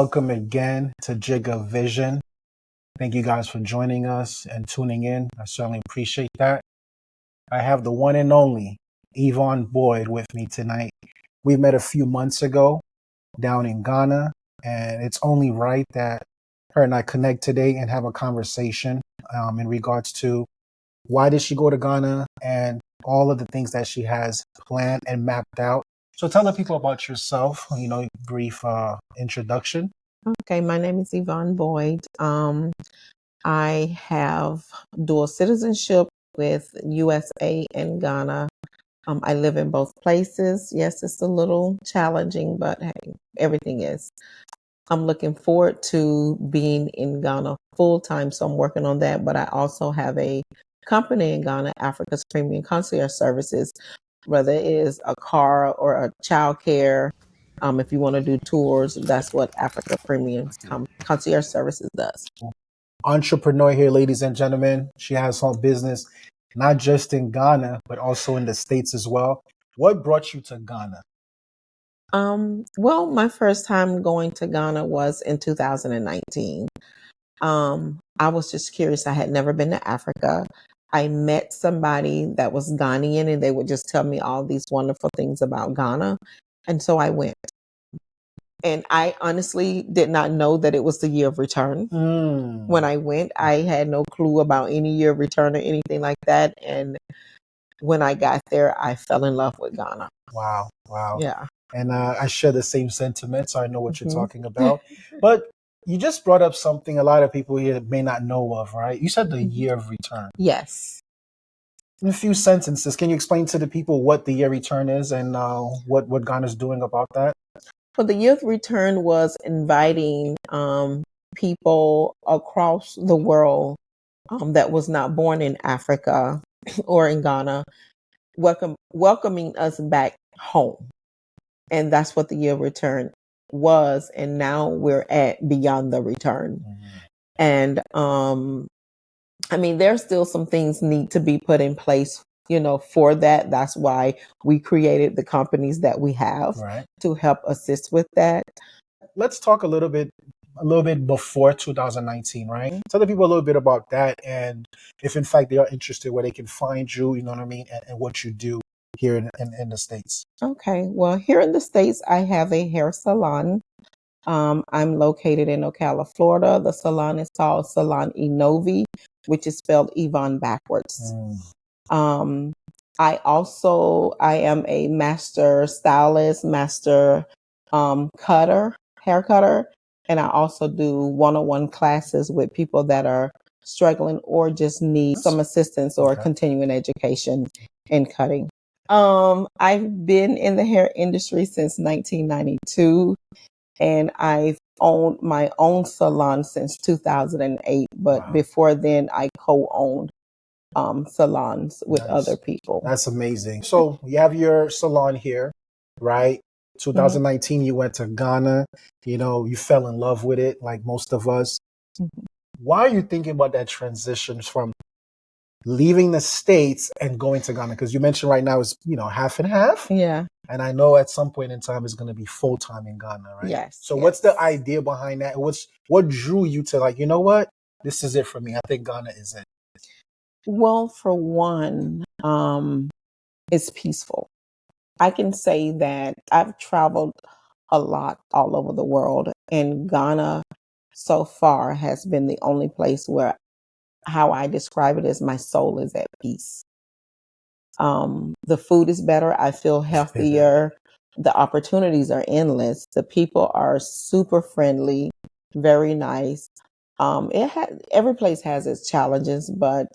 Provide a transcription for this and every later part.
welcome again to Jigga Vision. Thank you guys for joining us and tuning in. I certainly appreciate that. I have the one and only Yvonne Boyd with me tonight. We met a few months ago down in Ghana, and it's only right that her and I connect today and have a conversation in regards to why did she go to Ghana and all of the things that she has planned and mapped out. So tell the people about yourself, brief introduction. Okay, my name is Yvonne Boyd. I have dual citizenship with USA and Ghana. I live in both places. Yes, it's a little challenging, but hey, everything is. I'm looking forward to being in Ghana full time, so I'm working on that. But I also have a company in Ghana, Africa's Premium Concierge Services, whether it is a car or a child care. If you want to do tours, that's what Africa Premium Concierge Services does. Entrepreneur here, ladies and gentlemen. She has her business not just in Ghana, but also in the States as well. What brought you to Ghana? Well, my first time going to Ghana was in 2019. I was just curious. I had never been to Africa. I met somebody that was Ghanaian and they would just tell me all these wonderful things about Ghana. And so I went. And I honestly did not know that it was the year of return. When I went, I had no clue about any year of return or anything like that. And when I got there, I fell in love with Ghana. Wow. Yeah. And I share the same sentiments. I know what you're talking about. But you just brought up something a lot of people here may not know of, right? You said the year of return. Yes. In a few sentences, can you explain to the people what the year return is and what Ghana's doing about that? Well, the year of return was inviting people across the world that was not born in Africa or in Ghana, welcoming us back home. And that's what the year of return was. And now we're at beyond the return. And there's still some things need to be put in place, for that. That's why we created the companies that we have to help assist with that. Let's talk a little bit before 2019, right? Tell the people a little bit about that, and if in fact they are interested, where they can find you, you know what I mean, and what you do here in the States. Okay, well, here in the States, I have a hair salon. I'm located in Ocala, Florida. The salon is called Salon Inovi, which is spelled Yvonne backwards. I am a master stylist, master hair cutter, and I also do one-on-one classes with people that are struggling or just need some assistance or continuing education in cutting. I've been in the hair industry since 1992, and I've owned my own salon since 2008. But before then, I co-owned salons with other people. That's amazing. So you have your salon here, right? 2019, you went to Ghana. You fell in love with it, like most of us. Why are you thinking about that transition from leaving the States and going to Ghana? Because you mentioned right now is half and half. Yeah. And I know at some point in time it's going to be full time in Ghana, right? Yes. So what's the idea behind that? What drew you to, like, you know what? This is it for me. I think Ghana is it. Well, for one, it's peaceful. I can say that I've traveled a lot all over the world, and Ghana so far has been the only place where, how I describe it, is my soul is at peace. The food is better. I feel healthier. The opportunities are endless. The people are super friendly, very nice. Every place has its challenges, but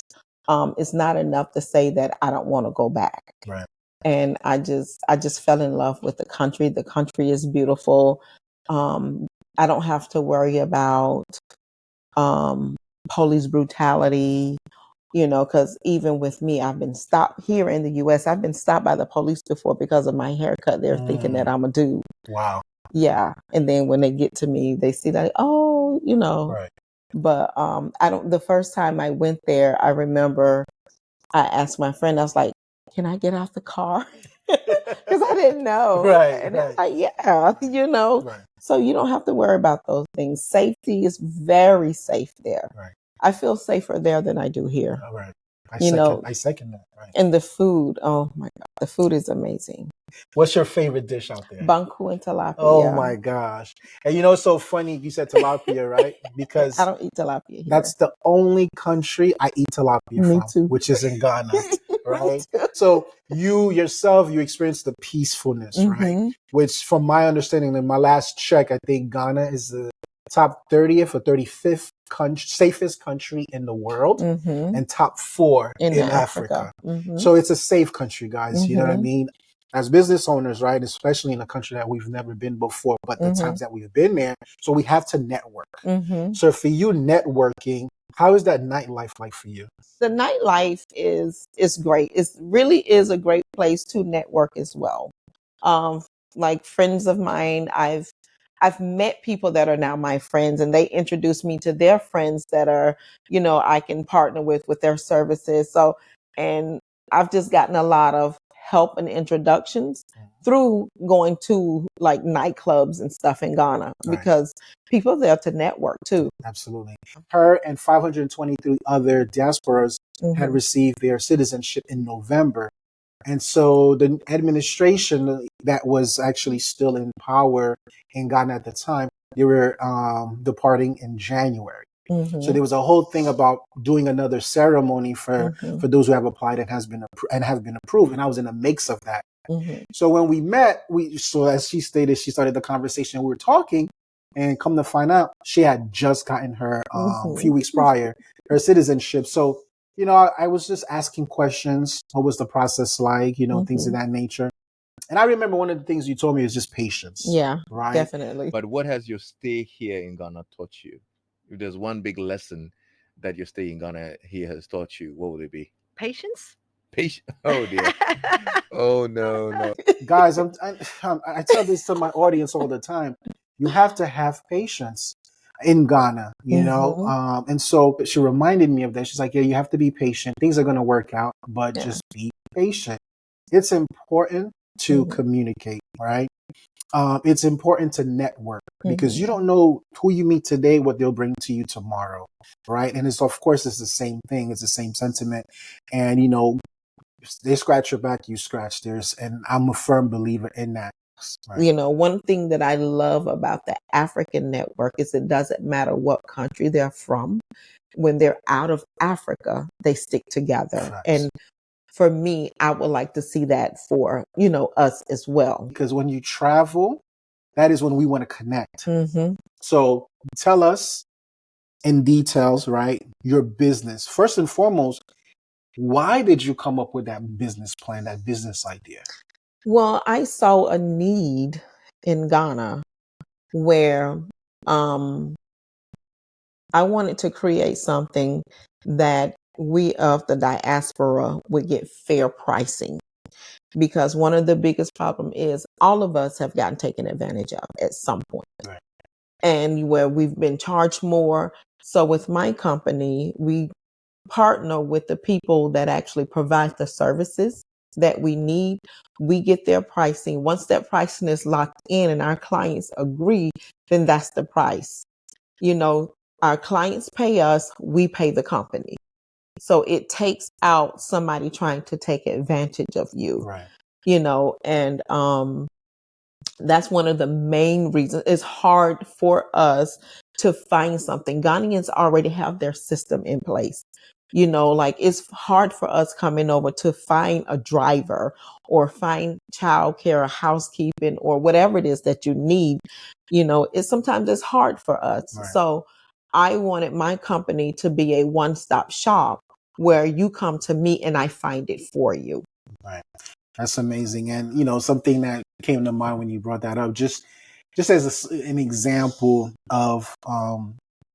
it's not enough to say that I don't want to go back. Right. And I just fell in love with the country. The country is beautiful. I don't have to worry about police brutality, because even with me, I've been stopped here in the US. I've been stopped by the police before because of my haircut. They're thinking that I'm a dude. Wow. Yeah. And then when they get to me, they see that, Right. But the first time I went there, I remember I asked my friend, I was like, can I get out the car? Because I didn't know. Right, And right. it's like, yeah, Right, so you don't have to worry about those things. Safety is very safe there. right, I feel safer there than I do here. all right. You know, I second that. Right. and the food, oh my God, the food is amazing. What's your favorite dish out there? Banku and Oh tilapia. my gosh. And you know, it's so funny you said tilapia, right? I Because don't eat tilapia that's here. the only country I eat tilapia Me from, too. which is in Ghana, Me right? too. So you yourself, you experience the peacefulness, right? Mhm. Which, from my understanding, in my last check, I think Ghana is the top 30th or 35th safest country in the world, Mhm. and top 4 In in Africa. Africa. Mhm. So it's a safe country, guys. You know what I Mhm. mean? As business owners, right? Especially in a country that we've never been before, but the Mhm. times that we've been there, so we have to network. Mhm. So for you, networking, how is that nightlife like for you? The nightlife is great. It really is a great place to network as well. Um, like friends of mine, I've met people that are now my friends, and they introduce me to their friends that are, I can partner with their services. So, and I've just gotten a lot of help and introductions through going to like nightclubs and stuff in Ghana Right. because people are there to network too. Absolutely. Her and 523 other diasporas had Mhm. received their citizenship in November. And so the administration that was actually still in power in Ghana at the time, they were departing in January. So Mhm. there was a whole thing about doing another ceremony for Mhm. those who have applied and have been approved. And I was in the mix of that. Mhm. So when we met, so as she stated, she started the conversation. We were talking, and come to find out, she had just gotten her a few Mhm. weeks prior her citizenship. So I was just asking questions. What was the process like? Things of Mhm. that nature. And I remember one of the things you told me is just patience. Yeah, Right. definitely. But what has your stay here in Ghana taught you? If there's one big lesson that your stay in Ghana here has taught you, what would it be? Patience. Patience. Oh dear. Oh no, no. Guys, I tell this to my audience all the time. You have to have patience in Ghana, Mhm. and so she reminded me of that. She's like, yeah, you have to be patient. Things are going to work out, but Yeah. just be patient. It's important to Mhm. communicate, right? It's important to network because you Mhm. don't know who you meet today, what they'll bring to you tomorrow, right? And it's, of course, it's the same thing. It's the same sentiment. And, they scratch your back, you scratch theirs. And I'm a firm believer in that. Right. One thing that I love about the African network is it doesn't matter what country they're from. When they're out of Africa, they stick together. Facts. And for me, I would like to see that for, us as well. Because when you travel, that is when we want to connect. Mm-hmm. So tell us in details, right, your business. First and foremost, why did you come up with that business plan, that business idea? Well, I saw a need in Ghana where I wanted to create something that we of the diaspora would get fair pricing because one of the biggest problem is all of us have gotten taken advantage of at some point. Right. And where we've been charged more. So with my company, we partner with the people that actually provide the services that we need. We get their pricing. Once that pricing is locked in and our clients agree, then that's the price. Our clients pay us, we pay the company. So it takes out somebody trying to take advantage of you, Right. And that's one of the main reasons. It's hard for us to find something. Ghanaians already have their system in place. Like it's hard for us coming over to find a driver or find childcare or housekeeping or whatever it is that you need. It's hard for us. Right. So I wanted my company to be a one-stop shop where you come to me and I find it for you. Right. That's amazing. And, something that came to mind when you brought that up, just as an example of,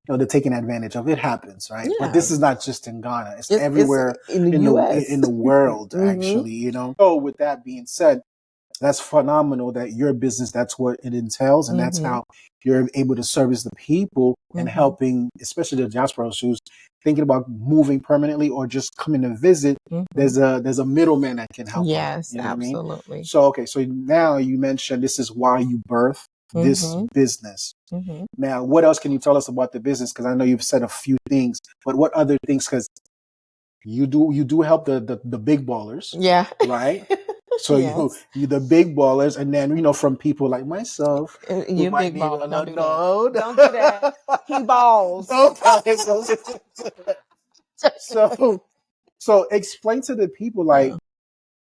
the taking advantage of it happens, right? Yeah. But this is not just in Ghana. It's It's everywhere in the in US. the world, Mhm. actually, So with that being said, that's phenomenal that your business, that's what it entails. And that's how you're able to service the people and helping, especially the diaspora who's thinking about moving permanently or just coming to visit. There's a middleman that can help them. Yes, You know what I mean? absolutely. So, okay. So now you mentioned this is why you birthed this business. Now, what else can you tell us about the business? Because I know you've said a few things, but what other things? Because you do help the big ballers, Yeah. right? So Yes. you the big ballers, and then from people like myself who You might big need a baller. little Don't do that. node. Don't do that. He balls. Don't so explain to the people like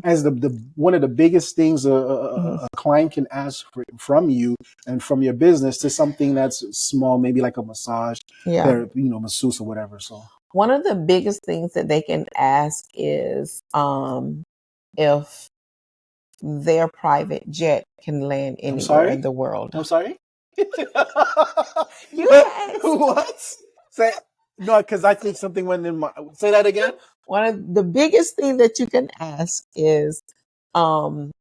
as the one of the biggest things a client can ask from you and from your business to something that's small, maybe like a massage therapy, masseuse or whatever. So one of the biggest things that they can ask is if their private jet can land anywhere in the world. I'm sorry. You asked. What? Say no, because I think something went in my. Say that again. One of the biggest thing that you can ask is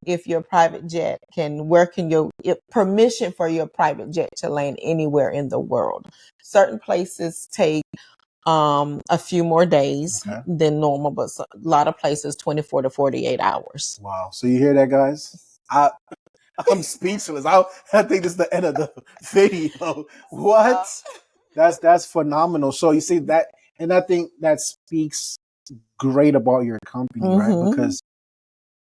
if your private jet where can your permission for your private jet to land anywhere in the world. Certain places take a few more days than normal, but a lot of places 24 to 48 hours. Wow. So you hear that, guys? I'm speechless. I think this is the end of the video. What? That's phenomenal. So you see that, and I think that speaks great about your company, right? Because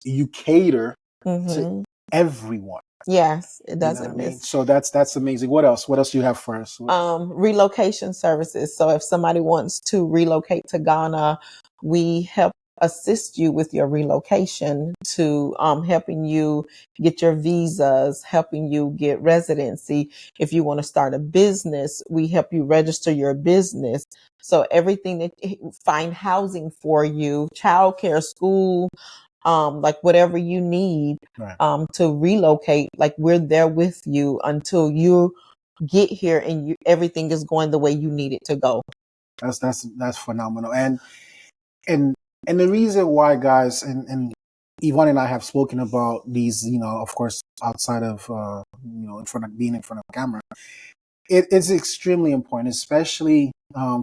you cater to everyone. Yes, it doesn't You know what I mean? miss. So that's amazing. What else? What else do you have for us? Relocation services. So if somebody wants to relocate to Ghana, we help assist you with your relocation to helping you get your visas, helping you get residency. If you want to start a business, we help you register your business. So everything that find housing for you, childcare, school, like whatever you need to relocate, like we're there with you until you get here and everything is going the way you need it to go. That's phenomenal. And the reason why, guys, and Yvonne and I have spoken about these, of course, outside of in front of being in front of camera, it's extremely important, especially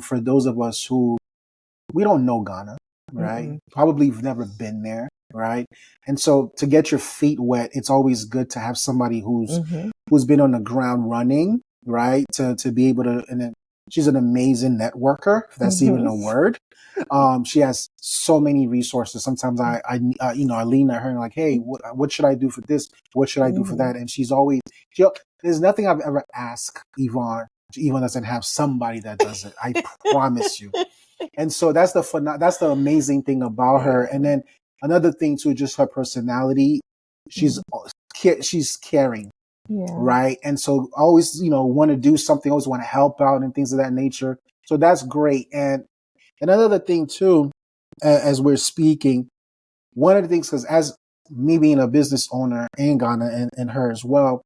for those of us who we don't know Ghana, right? Probably have never been there, right? And so to get your feet wet, it's always good to have somebody who's been on the ground running, right? To be able to, and then she's an amazing networker, if that's even a word. She has so many resources. Sometimes I lean at her and like, hey, what should I do for this? What should I do for that? And she's always, there's nothing I've ever asked Yvonne. Yvonne doesn't have somebody that does it. I promise you. And so that's the amazing thing about her. And then another thing too, just her personality. She's caring, right? And so always, want to do something, always want to help out and things of that nature. So that's great. And another thing too, as we're speaking, one of the things, because as me being a business owner in Ghana and her as well,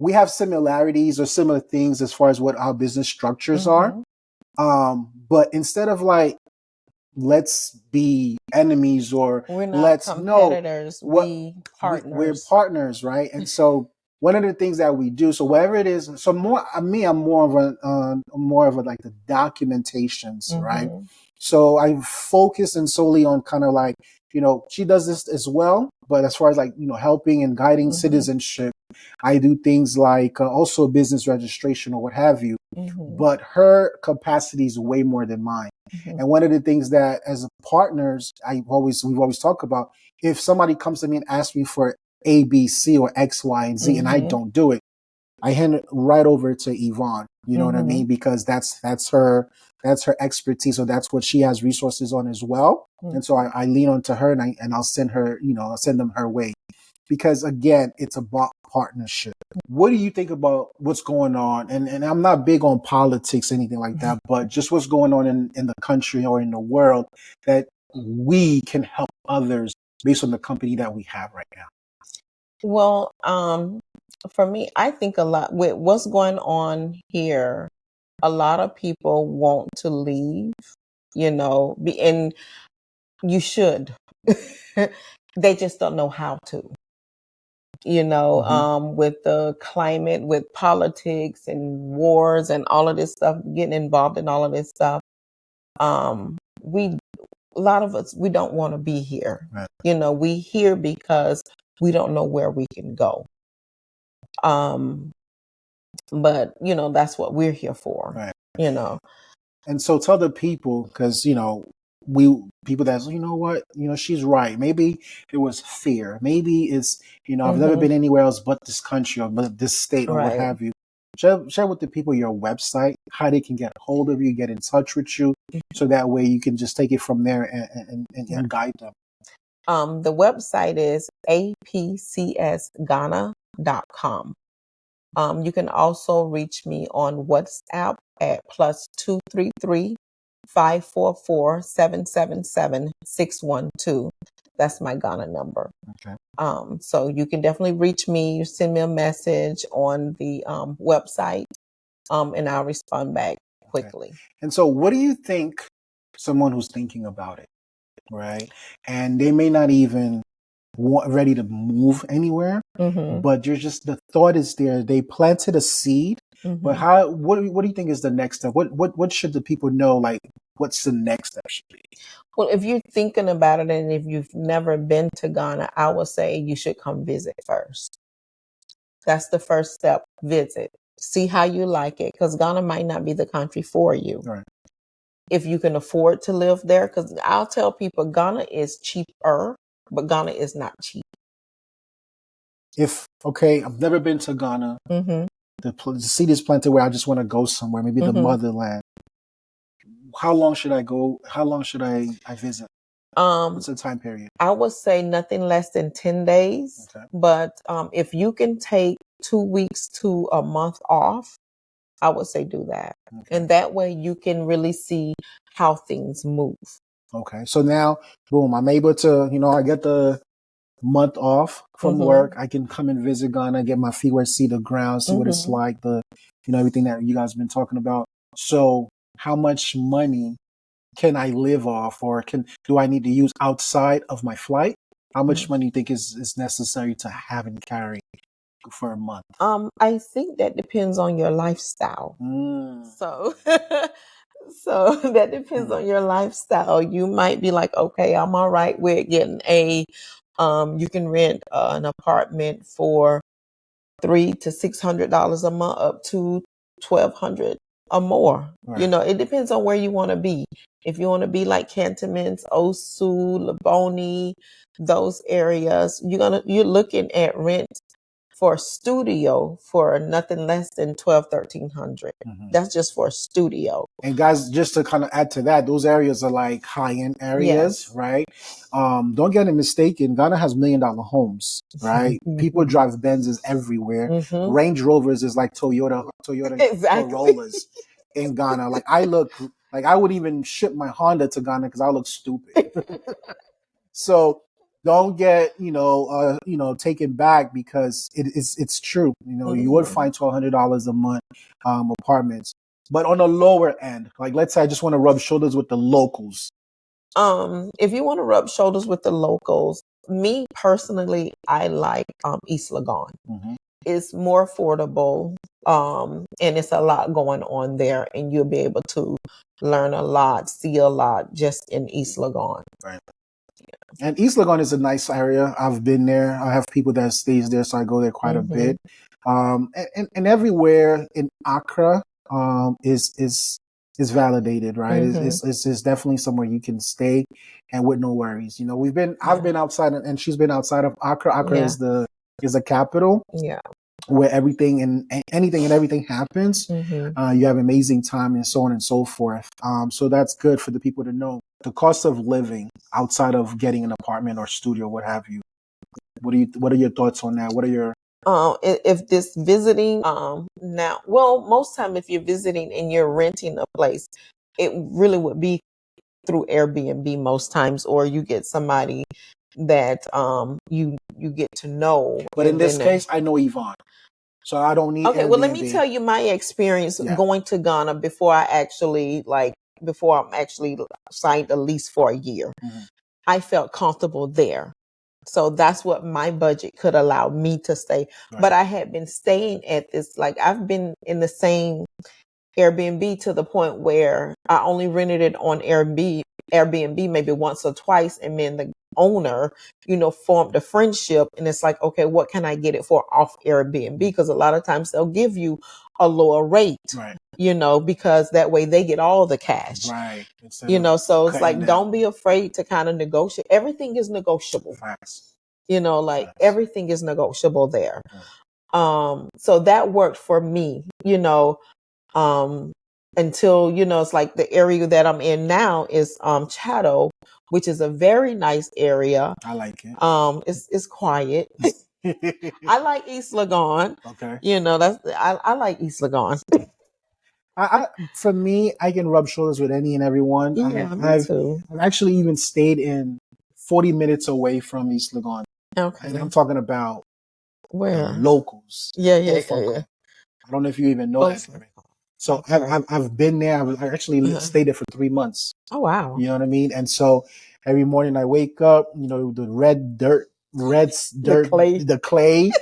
we have similarities or similar things as far as what our business structures are. But instead of like, let's be enemies or we're not competitors, we're partners, right? And so one of the things that we do, so whatever it is, so I'm more of a like the documentations, right? So I focus and solely on kind of like, she does this as well, but as far as like, helping and guiding citizenship, I do things like also business registration or what have you. But her capacity is way more than mine. And one of the things that as partners, we've always talked about, if somebody comes to me and asks me for A, B, C, or X, Y, and Z, and I don't do it, I hand it right over to Yvonne. You know what I mean? Because that's her expertise. So that's what she has resources on as well. And so I lean on to her and I'll send her, I'll send them her way. Because again, it's about partnership. What do you think about what's going on? And I'm not big on politics, anything like that, but just what's going on in the country or in the world that we can help others based on the company that we have right now. Well, for me, I think a lot with what's going on here, a lot of people want to leave, and you should. They just don't know how to. with the climate, with politics and wars and all of this stuff, getting involved in all of this stuff. A lot of us, we don't want to be here. Right. We here because we don't know where we can go. But that's what we're here for. Right. And so tell the people, because we people that's what she's right. Maybe it was fear. Maybe it's I've never been anywhere else but this country or but this state or what Right. have you. Share with the people your website, how they can get a hold of you, get in touch with you, so that way you can just take it from there and guide them. The website is apcsghana.com. You can also reach me on WhatsApp at +233 544 777 612. That's my Ghana number. Okay. So you can definitely reach me. You send me a message on the website, and I'll respond back quickly. Okay. And so, what do you think someone who's thinking about it, right? And they may not even ready to move anywhere, but you're just the thought is there. They planted a seed, but what do you think is the next step? What should the people know? Like, what's the next step should be? Well, if you're thinking about it and if you've never been to Ghana, I would say you should come visit first. That's the first step. Visit. See how you like it, because Ghana might not be the country for you. Right. If you can afford to live there, because I'll tell people Ghana is cheaper, but Ghana is not cheap. I've never been to Ghana. The seed is planted where I just want to go somewhere, maybe the motherland. How long should I go? How long should I visit? What's the time period? I would say nothing less than 10 days. Okay. But if you can take 2 weeks to a month off, I would say do that. Okay. And that way you can really see how things move. Okay. So now, boom, I'm able to, I get the month off from work. I can come and visit Ghana, get my feet wet, see the ground, see what it's like, everything that you guys have been talking about. So how much money can I live off, or do I need to use outside of my flight? How much money do you think is necessary to have and carry for a month? I think that depends on your lifestyle. So that depends on your lifestyle. You might be like, okay, I'm all right with getting you can rent an apartment for $300 to $600 a month, up to $1,200 or more. Right. It depends on where you want to be. If you want to be like Cantonments, Osu, Laboni, those areas, you're looking at rent for a studio for nothing less than $1,200-1,300. That's just for a studio. And guys, just to kind of add to that, those areas are like high-end areas, right? Don't get it mistaken. Ghana has $1 million homes, right? People drive Benzes everywhere. Range Rovers is like Toyota exactly. Corollas in Ghana. Like I would even ship my Honda to Ghana because I look stupid. So don't get taken back, because it's true. You would find $1,200 a month apartments, but on the lower end, like let's say I just want to rub shoulders with the locals. If you want to rub shoulders with the locals, me personally, I like East Legon. It's more affordable, and it's a lot going on there, and you'll be able to learn a lot, see a lot just in East Legon. Right. And East Legon is a nice area. I've been there. I have people that stays there, so I go there quite a bit. And everywhere in Accra is validated, right? It's definitely somewhere you can stay and with no worries. I've been outside, and she's been outside of Accra. Accra is the capital. Yeah. Where everything and anything and everything happens. You have amazing time and so on and so forth. So that's good for the people to know. The cost of living outside of getting an apartment or studio, what have you. What are your thoughts on that? What are your if this visiting now, well, most time if you're visiting and you're renting a place, it really would be through Airbnb most times, or you get somebody that you get to know. But in this case, I know Yvonne, so I don't need. Okay, Airbnb. Well, let me tell you my experience going to Ghana before I'm actually signed a lease for a year. I felt comfortable there. So that's what my budget could allow me to stay. Right. But I had been staying at this, like I've been in the same Airbnb to the point where I only rented it on Airbnb maybe once or twice. And then the owner, formed a friendship. And it's like, okay, what can I get it for off Airbnb? Because a lot of times they'll give you a lower rate, Right. Because that way they get all the cash. Right. So it's like, down. don't be afraid to kind of negotiate. Everything is negotiable. Facts. Like Facts. everything is negotiable there. Right. So that worked for me, until, it's like the area that I'm in now is Chateau, which is a very nice area. I like it. It's quiet. I like East Lagon. Okay. I like East Lagon. For me, I can rub shoulders with any and everyone. Yeah, me too. I've actually even stayed in 40 minutes away from East Lagon. Okay. And I'm talking about where locals. Yeah. I don't know if you even know that. So Okay. I've been there. I actually stayed there for 3 months. Oh wow. You know what I mean? And so every morning I wake up, the red dirt, clay. the clay.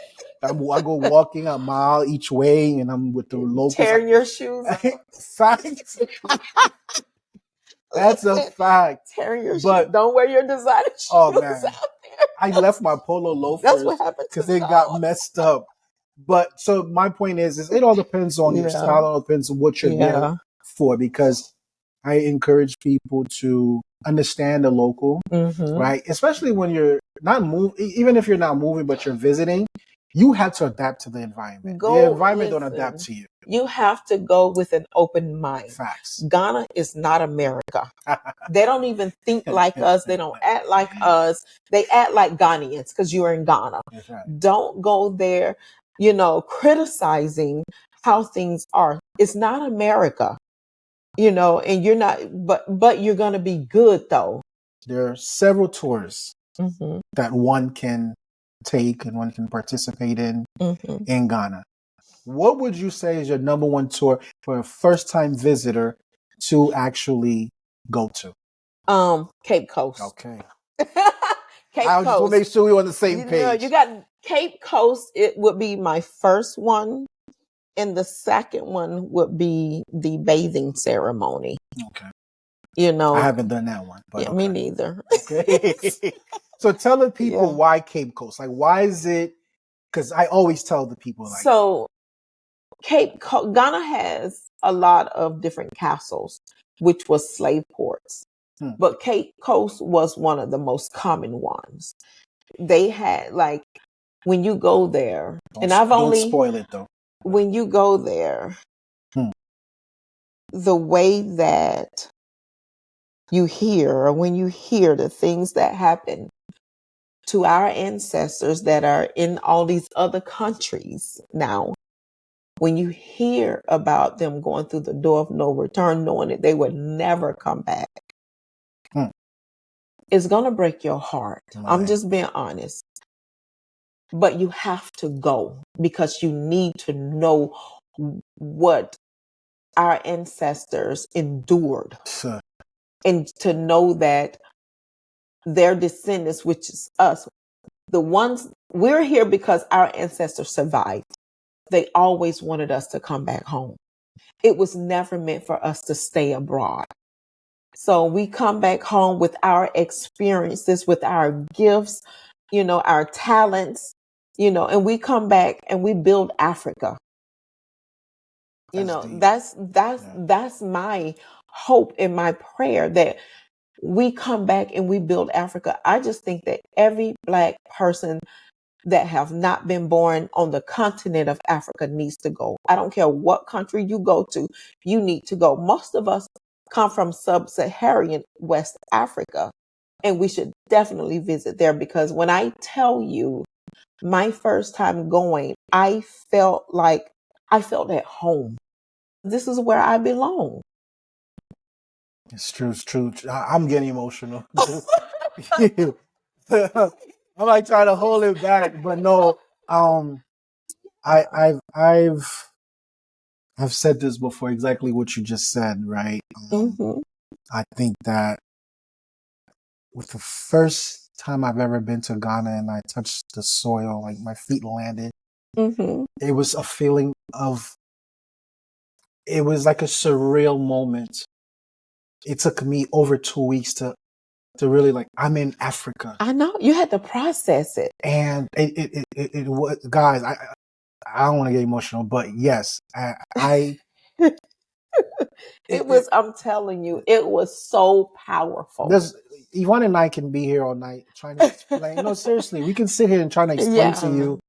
I go walking a mile each way, and I'm with the locals. Tearing your shoes off. Facts. That's a fact. Tearing your shoes. Don't wear your designer shoes Oh man, out there. I left my polo loafers. That's what happened because they got messed up. But so my point is it all depends on your style. It all depends on what you're there for. Because I encourage people to understand the local, right? Especially when you're not moving, even if you're not moving, but you're visiting, you have to adapt to the environment. The environment don't adapt to you. You have to go with an open mind. Facts. Ghana is not America. They don't even think like us. They don't act like us. They act like Ghanaians because you're in Ghana. That's right. Don't go there, criticizing how things are. It's not America, and you're not, but you're going to be good though. There are several tours that one can take and one can participate in Ghana. What would you say is your number one tour for a first-time visitor to actually go to? Cape Coast. Okay. Cape I just want to make sure we're on the same page. You got Cape Coast. It would be my first one. And the second one would be the bathing ceremony. Okay. I haven't done that one. But me neither. Okay. So tell the people why Cape Coast. Like, why is it? Because I always tell the people. Like, so Ghana has a lot of different castles, which was slave ports. But Cape Coast was one of the most common ones. They had when you go there, don't spoil it though. When you go there, the way that you hear, or when you hear the things that happen to our ancestors that are in all these other countries now, when you hear about them going through the door of no return, knowing that they would never come back, it's going to break your heart. Right. I'm just being honest. But you have to go because you need to know what our ancestors endured. Sure. And to know that their descendants, which is us, the ones we're here because our ancestors survived. They always wanted us to come back home. It was never meant for us to stay abroad. So we come back home with our experiences, with our gifts, our talents, and we come back and we build Africa. That's my hope and my prayer that we come back and we build Africa. I just think that every Black person that have not been born on the continent of Africa needs to go. I don't care what country you go to, you need to go. Most of us come from sub-Saharan West Africa, and we should definitely visit there because when I tell you my first time going, I felt at home. This is where I belong. It's true. It's true. I'm getting emotional. I'm like trying to hold it back, but no. I've said this before. Exactly what you just said, right? I think that with the first time I've ever been to Ghana and I touched the soil, like my feet landed. It was a feeling of, it was like a surreal moment. It took me over 2 weeks to really like, I'm in Africa. I know you had to process it. And it was, guys, I don't want to get emotional, but yes, I'm telling you, it was so powerful. There's Yvonne and I can be here all night trying to explain. No, seriously, we can sit here and try to explain to you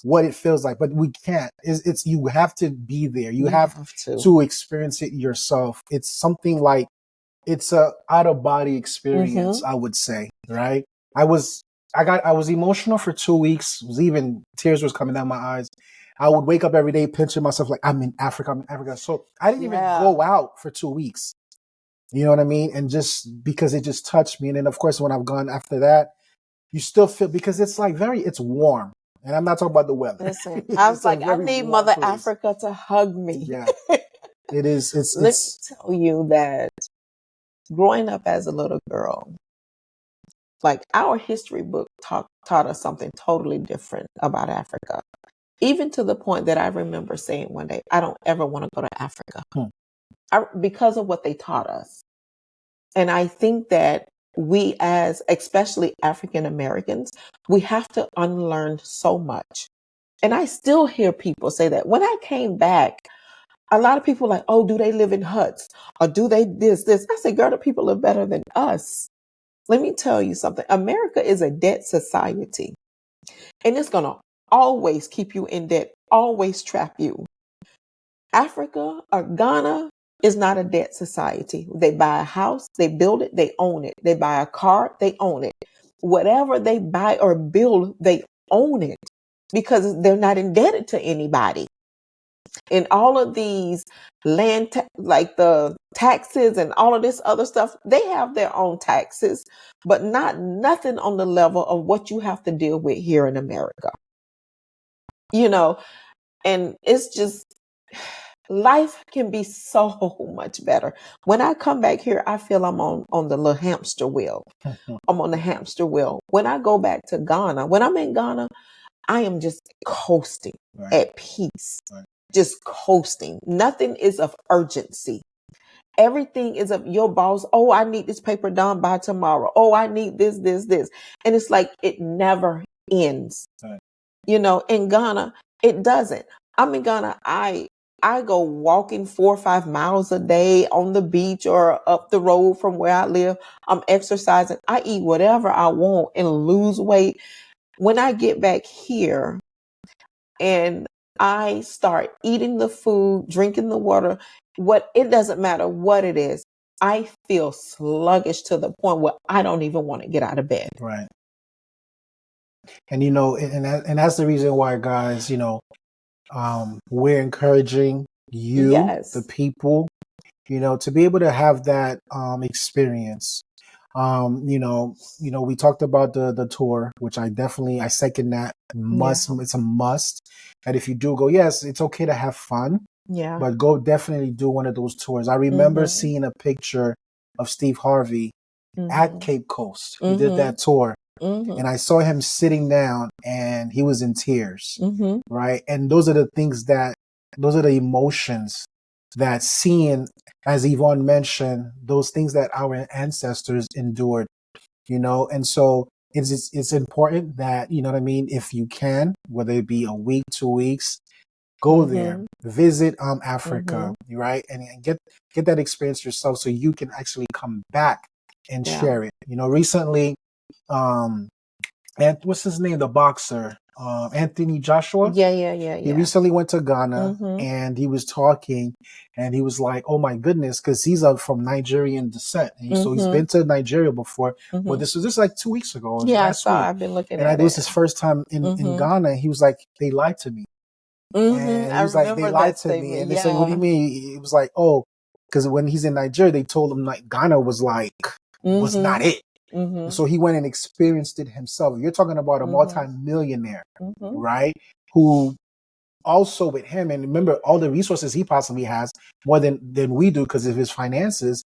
what it feels like, but we can't. It's you have to be there. You have to experience it yourself. It's something like, it's a out of body experience, I would say, right? I was emotional for 2 weeks. Even tears was coming down my eyes. I would wake up every day pinching myself like, I'm in Africa, I'm in Africa. So I didn't even go out for 2 weeks. You know what I mean? And just because it just touched me. And then of course, when I've gone after that, you still feel, because it's like it's warm. And I'm not talking about the weather. Listen, I was like, I need Mother Africa to hug me. Yeah. It is. Let me tell you that growing up as a little girl, like our history book taught us something totally different about Africa. Even to the point that I remember saying one day, I don't ever want to go to Africa because of what they taught us. And I think that we, as especially African Americans, we have to unlearn so much. And I still hear people say that. When I came back, a lot of people are like, oh, do they live in huts? Or do they this? I say, girl, the people live better than us. Let me tell you something. America is a debt society. And it's going to always keep you in debt, always trap you. Africa or Ghana is not a debt society. They buy a house, they build it, they own it. They buy a car, they own it. Whatever they buy or build, they own it because they're not indebted to anybody. And all of these like the taxes and all of this other stuff, they have their own taxes, but nothing on the level of what you have to deal with here in America. You know, and it's just, life can be so much better. When I come back here, I feel I'm on the little hamster wheel. I'm on the hamster wheel. When I go back to Ghana, when I'm in Ghana, I am just coasting at peace, just coasting. Nothing is of urgency. Everything is of your boss. Oh, I need this paper done by tomorrow. Oh, I need this. And it's like it never ends. You know, in Ghana, it doesn't. I'm in Ghana. I go walking 4 or 5 miles a day on the beach or up the road from where I live. I'm exercising. I eat whatever I want and lose weight. When I get back here and I start eating the food, drinking the water, it doesn't matter what it is. I feel sluggish to the point where I don't even want to get out of bed. Right. And you know, and that's the reason why, guys, you know, we're encouraging you, the people, you know, to be able to have that experience. You know, we talked about the tour, which I second that. It's a must. That if you do go, yes, it's okay to have fun. Yeah. But go definitely do one of those tours. I remember seeing a picture of Steve Harvey at Cape Coast. He did that tour. And I saw him sitting down and he was in tears, right? And those are the emotions that seeing, as Yvonne mentioned, those things that our ancestors endured, you know? And so it's important that, you know what I mean? If you can, whether it be a week, 2 weeks, go there, visit Africa, right? And get that experience yourself so you can actually come back and share it. You know, recently, and what's his name? The boxer, Anthony Joshua. Yeah. He recently went to Ghana and he was talking and he was like, oh my goodness, because he's from Nigerian descent. And so he's been to Nigeria before. Well, this was like 2 weeks ago. Yeah, I saw. I've been looking at it. And it was his first time in Ghana. He was like, they lied to me. And he was like, they lied to me. And they said, what do you mean? It was like, oh, because when he's in Nigeria, they told him like Ghana was like, was not it. So he went and experienced it himself. You're talking about a multi-millionaire, right? Who also with him, and remember all the resources he possibly has more than we do because of his finances.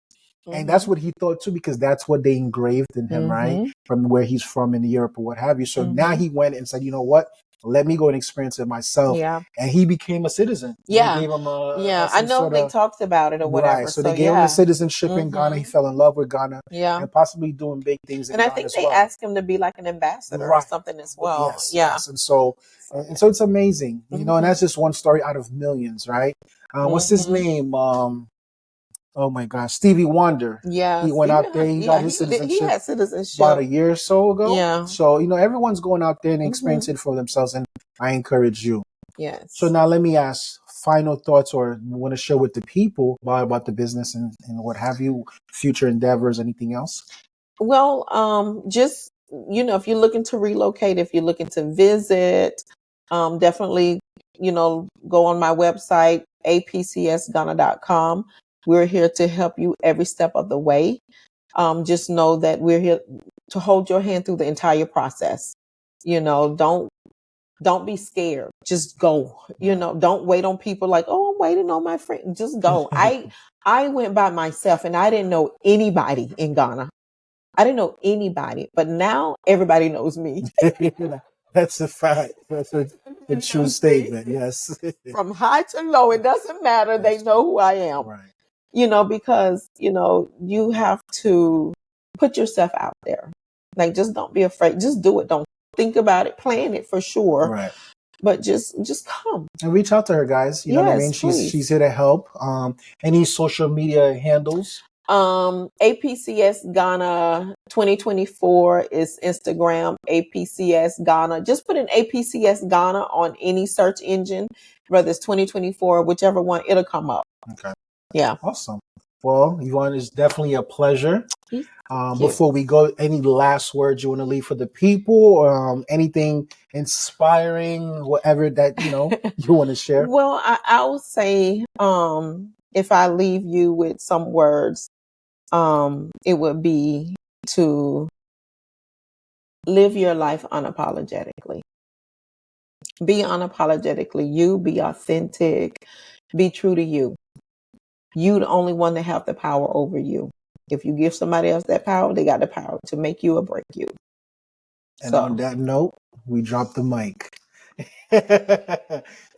And that's what he thought too, because that's what they engraved in him, right? From where he's from in Europe or what have you. So now he went and said, you know what? Let me go and experience it myself. Yeah. And he became a citizen. Yeah. They gave him I some know sort they of, talked about it or whatever. right. So they gave him the citizenship in Ghana. He fell in love with Ghana. Yeah. And possibly doing big things in And I Ghana think as they well. asked him to be like an ambassador or Right. something as well. Yes, Yeah. yes. And so it's amazing, you know, and that's just one story out of millions, right? What's his name? Oh my gosh, Stevie Wonder. Yeah. He went out there. He got his He citizenship had citizenship about a year or so ago. Yeah. So, you know, everyone's going out there and experiencing it for themselves, and I encourage you. Yes. So now let me ask final thoughts, or want to share with the people about the business and what have you, future endeavors, anything else? Well, just, you know, if you're looking to relocate, if you're looking to visit, definitely, you know, go on my website, apcsghana.com. We're here to help you every step of the way. Just know that we're here to hold your hand through the entire process. You know, don't be scared. Just go. You know, don't wait on people like, oh, I'm waiting on my friend. Just go. I went by myself and I didn't know anybody in Ghana. I didn't know anybody, but now everybody knows me. That's a fact. That's a true statement. Yes. From high to low, it doesn't matter. They know who I am. Right. You know, because, you know, you have to put yourself out there. Like, just don't be afraid. Just do it. Don't think about it. Plan it for sure. Right. But just come. And reach out to her, guys. You know what I mean? Please. She's here to help. Any social media handles? APCS Ghana 2024 is Instagram, APCS Ghana. Just put in APCS Ghana on any search engine, whether it's 2024, whichever one, it'll come up. Okay. Yeah. Awesome. Well, Yvonne, it's definitely a pleasure. Thank Before we go, any last words you want to leave for the people? Anything inspiring, whatever that, you know, you want to share? Well, I will say, if I leave you with some words, it would be to live your life unapologetically. Be unapologetically you, be authentic, be true to you. You the only one that have the power over you. If you give somebody else that power, they got the power to make you or break you. And on that note, we drop the mic.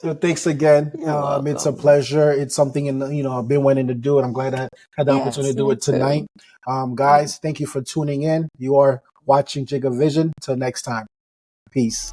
So thanks again. It's a pleasure. It's something I've been wanting to do, and I'm glad I had the opportunity to do it tonight. Guys, thank you for tuning in. You are watching Jigga Vision. Till next time. Peace.